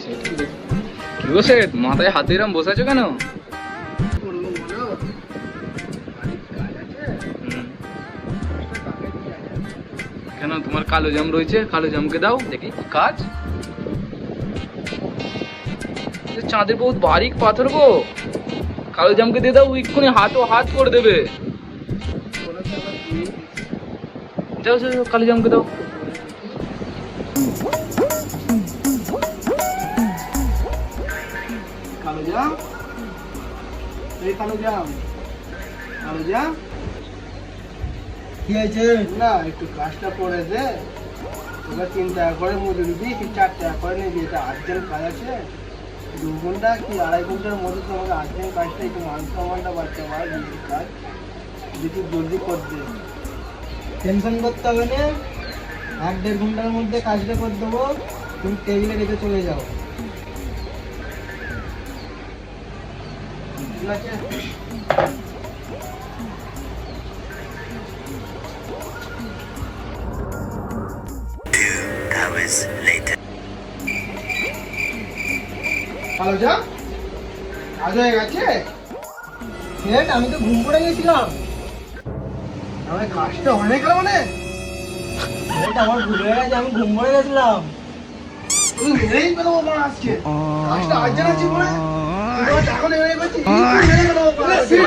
কি বসে মাথায় হাত দিয়ে এরম বসে আছো কেন? কেন তোমার কালো জাম রয়েছে, কালো জামকে দাও দেখি কাজ। চাঁদে বহুত বারিক পাথর গো, কালো জামকে দিয়ে দাও, এক্ষুনি হাত করে দেবে। যাও যাও কালো জামকে দাও। কালো জাম, এই কালো জাম, কালো জাম কি হয়েছে? না একটু কাজটা করে দে, তোকে 3 টাকা করে মজুরি দিই কি 4 টাকা করে নিবি? এটা আর্জেন্ট কাজ আছে, 2 ঘন্টা কি 2.5 ঘন্টার মধ্যে তো আমাকে আর্জেন্ট কাজটা, একটু মান সম্মানটা বাড়তে পারে বিয়ের কাজ, যদি তুই জলদি কর দে। টেনশন করতে হবে না, 1-1.5 ঘন্টার মধ্যে কাজটা করে দেবো, তুমি টেবিলে রেখে চলে যাও, ঠিক আছে? হ্যালো যা, আজ হয়ে গেছে? আমি তো ঘুম পড়ে গেছিলাম, আমার কাজটা অনেক মানে আমার ভুল হয়ে গেছে, আমি ঘুম পড়ে গেছিলাম। তুমি মেরেই পেলাম আমার আজকে, কাজটা আজ জানাচ্ছি বলে তোমার টাকা নেই বলছি, মেরে পেলাম আজকে।